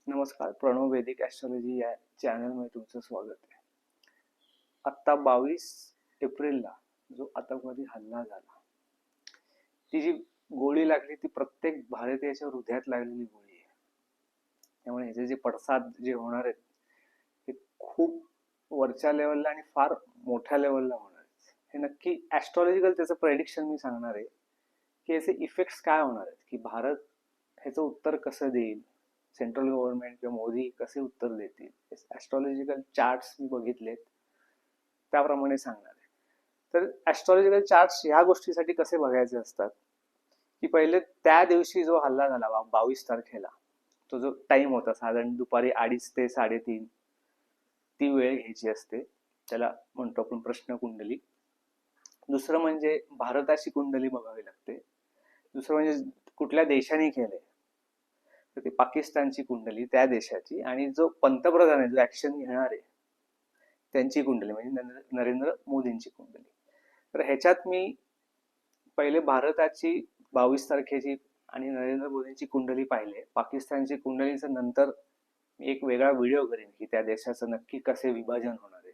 नमस्कार. प्रणव वैदिक ॲस्ट्रॉलॉजी या चॅनलमध्ये तुमचं स्वागत आहे. आत्ता 22 एप्रिलला जो आतंकवादी हल्ला झाला, ती जी गोळी लागली ती प्रत्येक भारतीयाच्या हृदयात लागलेली गोळी आहे. त्यामुळे ह्याचे जे पडसाद जे होणार आहेत ते खूप वरच्या लेवलला आणि फार मोठ्या लेवलला होणार आहेत. हे नक्की ॲस्ट्रॉलॉजिकल त्याचं प्रेडिक्शन मी सांगणार आहे की याचे इफेक्ट्स काय होणार आहेत, की भारत ह्याचं उत्तर कसं देईल, सेंट्रल गव्हर्नमेंट किंवा मोदी कसे उत्तर देतील. ॲस्ट्रॉलॉजिकल चार्ट्स मी बघितलेत, त्याप्रमाणे सांगणार आहे. तर ॲस्ट्रॉलॉजिकल चार्ट्स ह्या गोष्टीसाठी कसे बघायचे असतात की पहिले त्या दिवशी जो हल्ला झाला 22 तारखेला, तो जो टाइम होता साधारण दुपारी 2:30 ते 3:30 ती वेळ घ्यायची असते. त्याला म्हणतो आपण प्रश्न कुंडली. दुसरं म्हणजे भारताची कुंडली बघावी लागते. दुसरं म्हणजे कुठल्या देशाने केलंय, तर ती पाकिस्तानची कुंडली त्या देशाची, आणि जो पंतप्रधान आहे जो ऍक्शन घेणार आहे त्यांची कुंडली म्हणजे नरेंद्र मोदींची कुंडली. तर ह्याच्यात मी पहिले भारताची 22 तारखेची आणि नरेंद्र मोदींची कुंडली पाहिले. पाकिस्तानची कुंडलीचं नंतर मी एक वेगळा व्हिडिओ करेन की त्या देशाचं नक्की कसे विभाजन होणार आहे.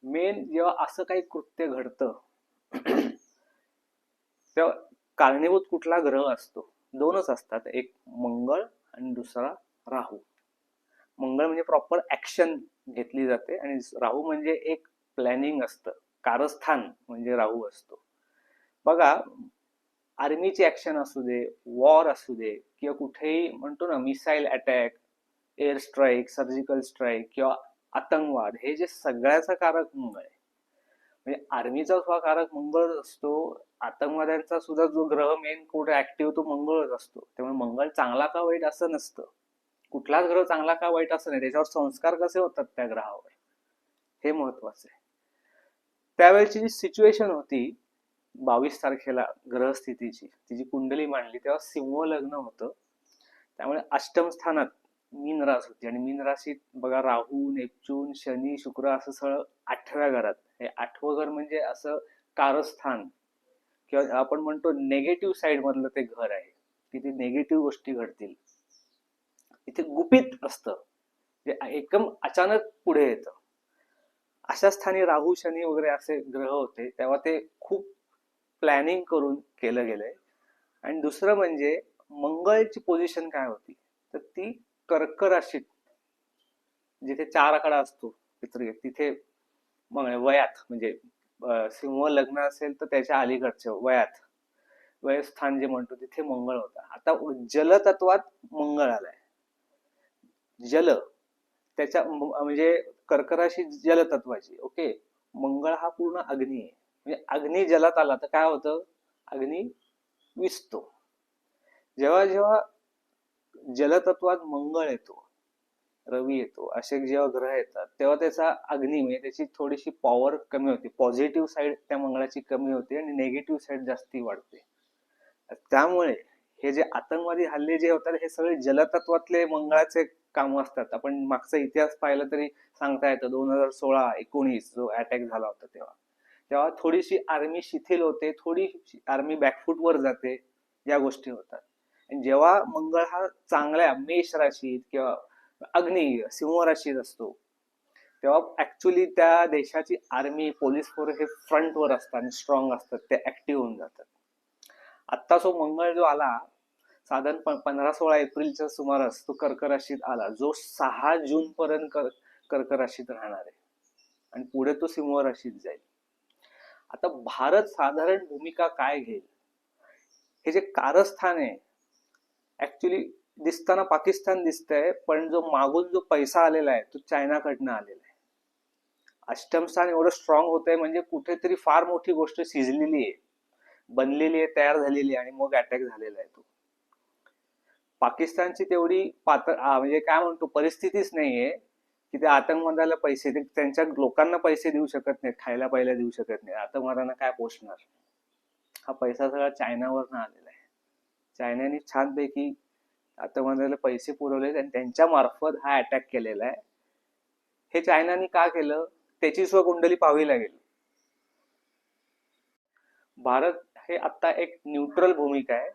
मेन जेव्हा असं काही कृत्य घडतं तेव्हा कारणीभूत कुठला ग्रह असतो? दोनच असतात, एक मंगळ आणि दुसरा राहू. मंगळ म्हणजे प्रॉपर ऍक्शन घेतली जाते आणि राहू म्हणजे एक प्लॅनिंग असतं, कारस्थान म्हणजे राहू असतो. बघा, आर्मीची ऍक्शन असू दे, वॉर असू दे, किंवा कुठेही म्हणतो ना missile attack, air strike, surgical strike किंवा आतंकवाद, हे जे सगळ्याचा कारक मंगळ आहे. म्हणजे आर्मीचा सुद्धा कारक मंगळच असतो, आतंकवाद्यांचा सुद्धा जो ग्रह मेन कुठे ऍक्टिव्ह तो मंगळच असतो. त्यामुळे मंगळ चांगला का वाईट असं नसतं, कुठलाच ग्रह चांगला का वाईट असं नाही, त्याच्यावर संस्कार कसे होतात त्या ग्रहावर हे महत्वाचं आहे. त्यावेळेची जी सिच्युएशन होती 22 तारखेला ग्रहस्थितीची, तिची कुंडली मांडली तेव्हा सिंह लग्न होतं. त्यामुळे अष्टम स्थानात मीन रास होती, आणि मीन राशीत बघा राहू, नेपच्यून, शनी, शुक्र असं सगळं 8व्या घरात. हे 8वं घर म्हणजे असं कारस्थान, किंवा आपण म्हणतो नेगेटिव्ह साइड मधलं ते घर आहे, तिथे नेगेटिव्ह गोष्टी घडतील, इथे गुपित असतं, जे एकदम अचानक पुढे येतं. अशा स्थानी राहू, शनी वगैरे असे ग्रह होते, तेव्हा ते खूप प्लॅनिंग करून केलं गेलंय. आणि दुसरं म्हणजे मंगळची पोझिशन काय होती, तर ती कर्क राशीत जिथे 4 आकडा असतो तिथे मंगळ वयात, म्हणजे सिंह लग्न असेल तर त्याच्या अलीकडच्या वयात, वयस्थान जे म्हणतो तिथे मंगळ होता. आता जलतत्वात मंगळ आलाय. जल त्याच्या म्हणजे कर्क राशी जलतत्वाची. ओके, मंगळ हा पूर्ण अग्नी आहे, म्हणजे अग्नी जलात आला तर काय होतं, अग्नी विसतो. जेव्हा जेव्हा जलतत्वात मंगळ येतो, रवी येतो, असे जेव्हा ग्रह येतात तेव्हा त्याचा अग्नी म्हणजे त्याची थोडीशी पॉवर कमी होते, पॉझिटिव्ह साईड त्या मंगळाची कमी होते आणि नेगेटिव्ह साईड जास्ती वाढते. त्यामुळे हे जे आतंकवादी हल्ले जे होतात हे सगळे जलतत्वातले मंगळाचे काम असतात. आपण मागचा इतिहास पाहिला तरी सांगता येतं, 2016-19 जो अटॅक झाला होता तेव्हा तेव्हा थोडीशी आर्मी शिथिल होते, थोडी आर्मी बॅकफूटवर जाते, या गोष्टी होतात. आणि जेव्हा मंगळ हा चांगल्या मेष राशीत किंवा अग्नी सिंह राशीत असतो तेव्हा ऍक्च्युली त्या देशाची आर्मी, पोलीस फोर्स हे फ्रंटवर असतात आणि स्ट्रॉंग असतात, ते ऍक्टिव्ह होऊन जातात. आत्ता जो मंगळ जो आला साधारण 15-16 एप्रिलच्या सुमारास तो कर्क राशीत आला, जो 6 जून पर्यंत कर्क राशीत राहणार आहे आणि पुढे तो सिंह राशीत जाईल. आता भारत साधारण भूमिका काय घेईल? हे जे कारस्थान आहे ऍक्च्युली दिसताना पाकिस्तान दिसतंय, पण जो मागून जो पैसा आलेला आहे तो चायनाकडनं आलेला आहे. अष्टम स्थान एवढं स्ट्रॉंग होतंय म्हणजे कुठेतरी फार मोठी गोष्ट शिजलेली आहे, बनलेली आहे, तयार झालेली आहे, आणि मग अटॅक झालेला आहे. तो पाकिस्तानची तेवढी म्हणजे काय म्हणतो परिस्थितीच नाहीये की ते आतंकवादाला पैसे, त्यांच्या लोकांना पैसे देऊ शकत नाहीत, खायला पहिला देऊ शकत नाही, आतंकवादांना काय पोषणार. हा पैसा सगळा चायनावरनं आलेला आहे. चायनाने छानपैकी आतंकवादाला पैसे पुरवले आणि त्यांच्या मार्फत हा अटॅक केलेला आहे. हे चायनाने का केलं त्याची स्वकुंडली पाहावी लागेल. भारत हे आता एक न्यूट्रल भूमिका आहे,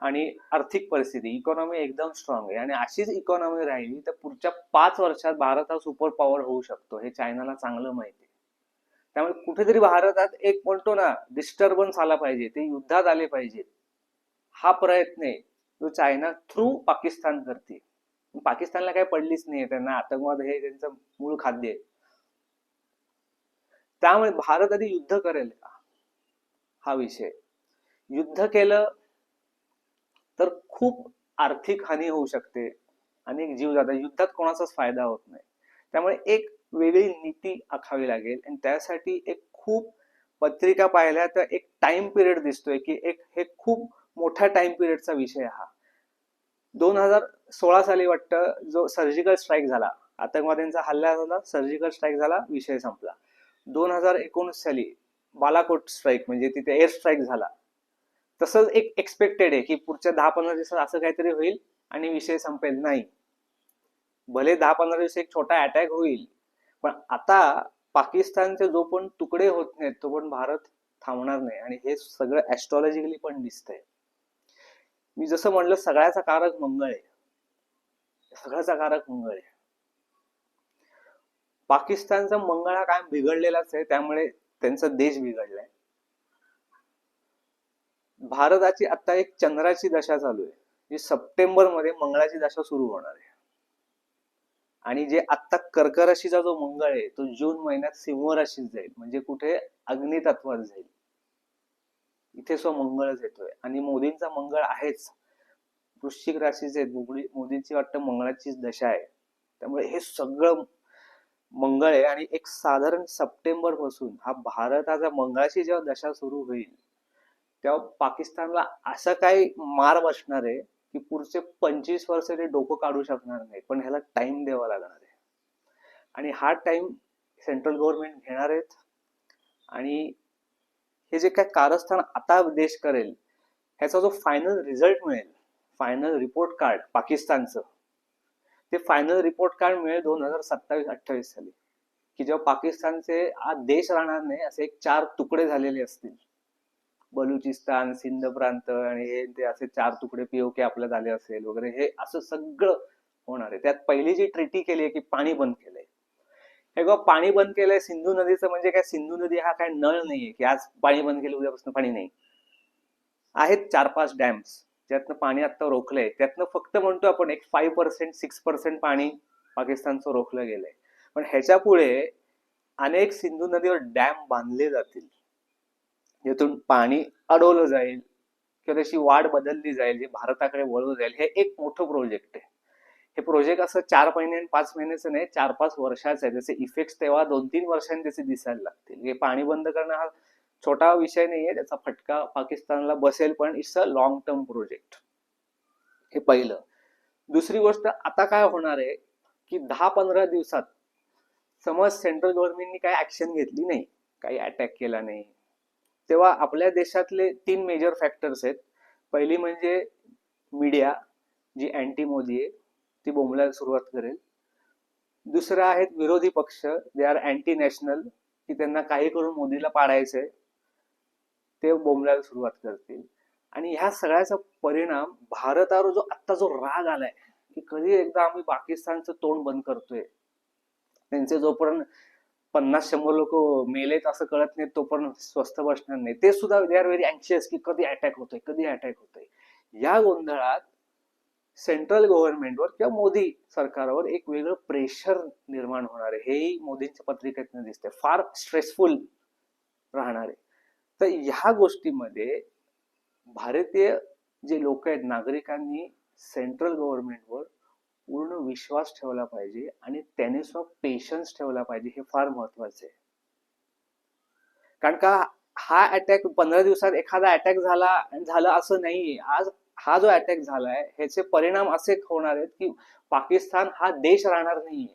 आणि आर्थिक परिस्थिती, इकॉनॉमी एकदम स्ट्रॉंग आहे आणि अशीच इकॉनॉमी राहिली तर पुढच्या 5 वर्षात भारत हा सुपर पॉवर होऊ शकतो, हे चायनाला चांगलं माहिती आहे. त्यामुळे कुठेतरी भारतात एक म्हणतो ना डिस्टर्बन्स आला पाहिजे, ते युद्धात आले पाहिजे, हा प्रयत्न आहे जो चायना थ्रू पाकिस्तान करते. पाकिस्तानला काही पडलीच नाही, त्यांना आतंकवाद हे त्यांचं मूळ खाद्य आहे. त्यामुळे भारत आधी युद्ध करेल का, हा विषय. युद्ध केलं तर खूप आर्थिक हानी होऊ शकते, अनेक जीव जातात, युद्धात कोणाचाच फायदा होत नाही. त्यामुळे एक वेगळी नीती आखावी लागेल आणि त्यासाठी एक खूप पत्रिका पाहिल्या तर एक टाइम पिरियड दिसतोय की एक हे खूप मोठ्या टाइम पिरियडचा विषय हा. 2016 साली वाटतं जो सर्जिकल स्ट्राईक झाला, आतंकवाद्यांचा हल्ला झाला, सर्जिकल स्ट्राईक झाला, विषय संपला. 2019 साली बालाकोट स्ट्राईक म्हणजे तिथे एअर स्ट्राईक झाला. तसंच एक एक्सपेक्टेड आहे की पुढच्या 10-15 दिवसात असं काहीतरी होईल आणि विषय संपेल. नाही, भले 10-15 दिवस एक छोटा अटॅक होईल, पण आता पाकिस्तानचे जो पण तुकडे होत नाहीत तो पण भारत थांबणार नाही. आणि हे सगळं ऍस्ट्रॉलॉजिकली पण दिसतंय. मी जसं म्हणलं सगळ्याचा कारक मंगळ आहे, सगळ्याचा कारक मंगळ आहे. पाकिस्तानचा मंगळ हा काय बिघडलेलाच आहे, त्यामुळे त्यांचा देश बिघडलाय. भारताची आता एक चंद्राची दशा चालू आहे, जी सप्टेंबर मध्ये मंगळाची दशा सुरू होणार आहे. आणि जे आता कर्क राशीचा जो मंगळ आहे तो जून महिन्यात सिंह राशीत जाईल, म्हणजे कुठे अग्नी तत्वात जाईल. इथे मंगळच येतोय. आणि मोदींचा मंगळ आहेच वृश्चिक राशीचे, मोदींची वाटतं मंगळाचीच दशा आहे. त्यामुळे हे सगळं मंगळ आहे. आणि एक साधारण सप्टेंबर पासून हा भारताचा मंगळाची जेव्हा दशा सुरू होईल तेव्हा पाकिस्तानला असं काही मार बसणार आहे की पुढचे 25 वर्ष ते डोकं काढू शकणार नाही. पण ह्याला टाइम द्यावा लागणार आहे आणि हा टाइम सेंट्रल गव्हर्नमेंट घेणार आहेत. आणि हे जे काय कारस्थान आता देश करेल ह्याचा जो फायनल रिझल्ट मिळेल, फायनल रिपोर्ट कार्ड पाकिस्तानचं, ते फायनल रिपोर्ट कार्ड मिळेल 2027-28 साली, की जेव्हा पाकिस्तानचे हा देश राहणार नाही, असे एक 4 तुकडे झालेले असतील. बलुचिस्तान, सिंध प्रांत आणि हे ते असे 4 तुकडे पीओके आपल्यात आले असेल वगैरे, हे असं सगळं होणार आहे. त्यात पहिली जी ट्रिटी केली आहे की पाणी बंद केलंय. हे बघा, पाणी बंद केलंय सिंधू नदीचं, म्हणजे काय सिंधू नदी हा काय नळ नाहीये की आज पाणी बंद केलं उद्यापासून पाणी नाही. आहेत 4-5 डॅम्स ज्यातनं पाणी आता रोखलंय. त्यातनं फक्त म्हणतो आपण एक 5%, 6% पाणी पाकिस्तानचं रोखलं गेलंय. पण ह्याच्या पुढे अनेक सिंधू नदीवर डॅम बांधले जातील, ज्यातून पाणी अडवलं जाईल किंवा त्याची वाढ बदलली जाईल, जे भारताकडे वळवलं जाईल. हे एक मोठं प्रोजेक्ट आहे. हे प्रोजेक्ट असं 4 महिने आणि 5 महिन्याचं नाही, 4-5 वर्षाचं आहे. त्याचे इफेक्ट तेव्हा 2-3 वर्षांनी त्याचे दिसायला लागतील. हे पाणी बंद करणं हा छोटा विषय नाहीये, त्याचा फटका पाकिस्तानला बसेल, पण it's a long term project. हे पहिलं. दुसरी गोष्ट, आता काय होणार आहे की 10-15 दिवसात समज सेंट्रल गव्हर्नमेंटनी काही ऍक्शन घेतली नाही, काही अटॅक केला नाही, तेव्हा आपल्या देशातले 3 मेजर फॅक्टर्स आहेत. पहिली म्हणजे मीडिया, जी अँटी मोदी आहे, ती बोंबलायला सुरुवात करेल. दुसरं आहेत विरोधी पक्ष, दे आर अँटी नॅशनल, की त्यांना काही करून मोदीला पाडायचंय, ते बोंबलायला सुरुवात करतील. आणि ह्या सगळ्याचा परिणाम भारतावर जो राग आलाय की कधी एकदा आम्ही पाकिस्तानचं तोंड बंद करतोय, त्यांचे जोपर्यंत 50-100 लोक मेलेत असं कळत नाही तोपर्यंत स्वस्थ बसणार नाही. ते सुद्धा दे आर व्हेरी अँशियस की कधी अटॅक होतोय, कधी अटॅक होतोय. या गोंधळात सेंट्रल गव्हर्नमेंटवर किंवा मोदी सरकारवर एक वेगळं प्रेशर निर्माण होणार आहे. हेही मोदींच्या पत्रिकेतनं दिसतंय. फार स्ट्रेसफुल राहणार आहे. तर ह्या गोष्टीमध्ये भारतीय जे लोक आहेत, नागरिकांनी सेंट्रल गव्हर्नमेंटवर पूर्ण विश्वास ठेवला पाहिजे आणि त्याने सुद्धा पेशन्स ठेवला पाहिजे. हे फार महत्वाचं आहे. कारण का हा अटॅक 15 दिवसात एखादा अटॅक झाला असं नाही. आज हा जो अटॅक झालाय ह्याचे परिणाम असे होणार आहेत की पाकिस्तान हा देश राहणार नाहीये.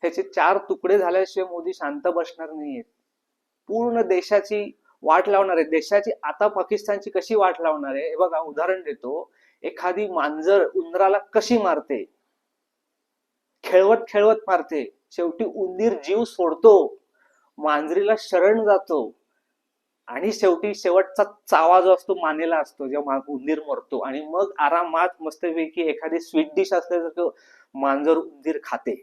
त्याचे 4 तुकडे झाल्याशिवाय मोदी शांत बसणार नाहीयेत. पूर्ण देशाची वाट लावणार आहे. देशाची आता पाकिस्तानची कशी वाट लावणार आहे हे बघा. उदाहरण देतो, एखादी मांजर उंदराला कशी मारते, खेळवत खेळवत मारते, शेवटी उंदीर जीव सोडतो, मांजरीला शरण जातो आणि शेवटी शेवटचा चावा जो असतो मानेला असतो, जेव्हा उंदीर मरतो, आणि मग आरामात मस्तपैकी एखादी स्वीट डिश असल्यासारखं मांजर उंदीर खाते.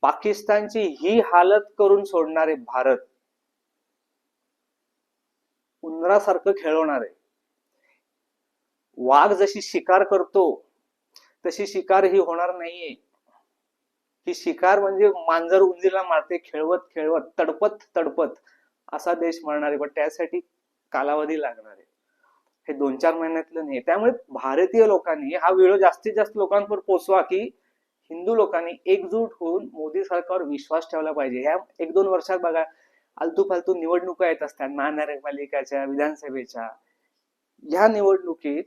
पाकिस्तानची ही हालत करून सोडणारे भारत उंदरासारखं खेळवणार आहे. वाघ जशी शिकार करतो तशी शिकार ही होणार नाहीये. ही शिकार म्हणजे मांजर उंदीरला मारते खेळवत खेळवत, तडपत तडपत असा देश मरणार आहे. पण त्यासाठी कालावधी लागणार आहे. हे 2-4 महिन्यातलं नाही. त्यामुळे भारतीय लोकांनी हा व्हिडिओ जास्तीत जास्त लोकांपर्यंत पोहोचवा, की हिंदू लोकांनी एकजूट होऊन मोदी सरकारवर विश्वास ठेवला पाहिजे. ह्या 1-2 वर्षात बघा आलतू फालतू निवडणुका येत असतात, महानगरपालिकाच्या, विधानसभेच्या. ह्या निवडणुकीत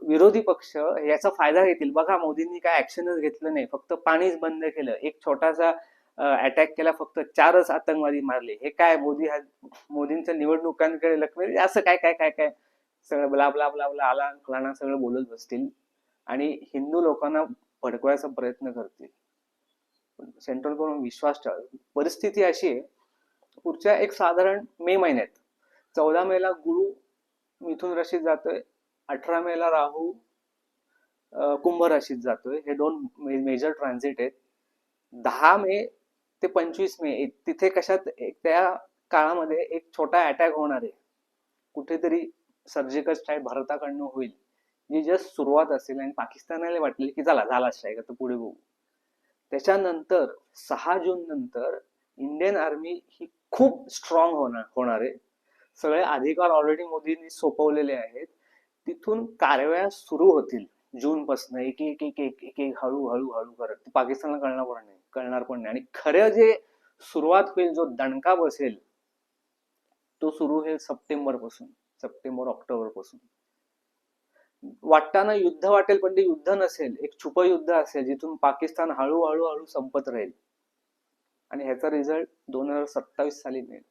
विरोधी पक्ष याचा फायदा घेतील. बघा मोदींनी काय ऍक्शनच घेतलं नाही, फक्त पाणीच बंद केलं, एक छोटासा अटॅक केला, फक्त 4च आतंकवादी मारले. हे काय मोदींच्या निवडणुकांकडे लक्ष, असं काय काय काय काय सगळं ब्ला ब्ला ब्ला ब्ला आला फलाना सगळं बोलत बसतील आणि हिंदू लोकांना भडकवायचा प्रयत्न करतील. सेंट्रल गव्हर्नमेंट विश्वास ठेवा. परिस्थिती अशी आहे, पुढच्या एक साधारण मे महिन्यात 14 मेला गुरु मिथुन राशीत जातोय, 18 मेला राहू कुंभ राशीत जातोय. हे 2 मेजर ट्रान्झिट आहेत. 10 मे ते 25 मे तिथे कशात त्या काळामध्ये एक छोटा अटॅक होणार आहे, कुठेतरी सर्जिकल स्ट्राईक भारताकडनं होईल, जी जस्ट सुरुवात असेल आणि पाकिस्तानाला वाटले की चला झाला स्ट्राईक, आता पुढे बघू. त्याच्यानंतर 6 जून नंतर इंडियन आर्मी ही खूप स्ट्रॉंग होणार आहे. सगळे अधिकार ऑलरेडी मोदींनी सोपवलेले आहेत. तिथून कारवाया सुरू होतील जून पासून, एक एक एक एक एक एक हळूहळू हळू करत. पाकिस्तानला कळणार पण नाही. आणि खरं जे सुरुवात होईल, जो दणका बसेल, तो सुरू होईल सप्टेंबर ऑक्टोबर पासून. वाटताना युद्ध वाटेल, पण ते युद्ध नसेल, एक छुप युद्ध असेल, जिथून पाकिस्तान हळूहळू हळू संपत राहील आणि ह्याचा रिझल्ट 2027 साली मिळेल.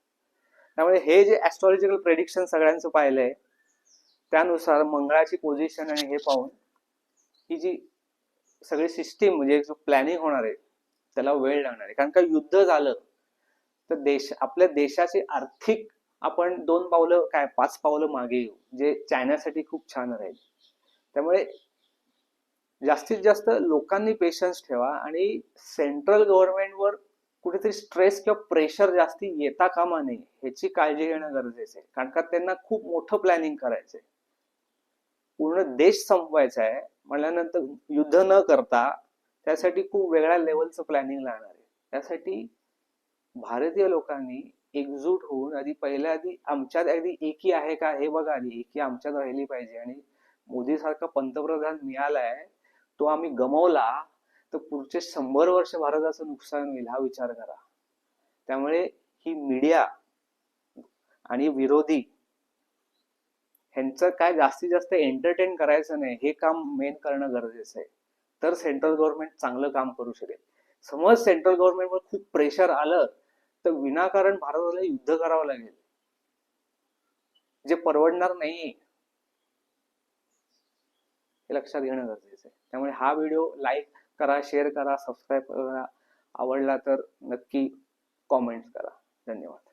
त्यामुळे हे जे ऍस्ट्रॉलॉजिकल प्रेडिक्शन सगळ्यांचं पाहिलंय, त्यानुसार मंगळाची पोझिशन आणि हे पाहून ही जी सगळी सिस्टीम, म्हणजे जो प्लॅनिंग होणार आहे, त्याला वेळ लागणार आहे. कारण का युद्ध झालं तर आपल्या देशाचे आर्थिक आपण 2 पावलं काय 5 पावलं मागे येऊ, जे चायनासाठी खूप छान राहील. त्यामुळे जास्तीत जास्त लोकांनी पेशन्स ठेवा आणि सेंट्रल गव्हर्नमेंटवर कुठेतरी स्ट्रेस किंवा प्रेशर जास्ती येता कामा नये, ह्याची काळजी घेणं गरजेचं आहे. कारण का त्यांना खूप मोठं प्लॅनिंग करायचंय, पूर्ण देश संपवायचा आहे म्हणल्यानंतर युद्ध न करता त्यासाठी खूप वेगळ्या लेवलचं प्लॅनिंग लागणार आहे. त्यासाठी भारतीय लोकांनी एकजूट होऊन आधी आमच्यात एकी आहे का हे बघा, आधी एकी आमच्यात राहिली पाहिजे. आणि मोदी सारखा पंतप्रधान मिळालाय, तो आम्ही गमावला तर पुढचे 100 वर्ष भारताचं नुकसान होईल, हा विचार करा. त्यामुळे ही मीडिया आणि विरोधी ह्यांचं काय जास्तीत जास्त एंटरटेन करायचं नाही, हे काम मेन करणं गरजेचं आहे. तर सेंट्रल गव्हर्नमेंट चांगलं काम करू शकेल. समज सेंट्रल गव्हर्नमेंटवर खूप प्रेशर आलं तर विनाकारण भारताला युद्ध करावं लागेल, जे परवडणार नाही, हे लक्षात घेणं गरजेचं आहे. त्यामुळे हा व्हिडिओ लाईक करा, शेअर करा, सबस्क्राईब करा, आवडला तर नक्की कॉमेंट करा. धन्यवाद.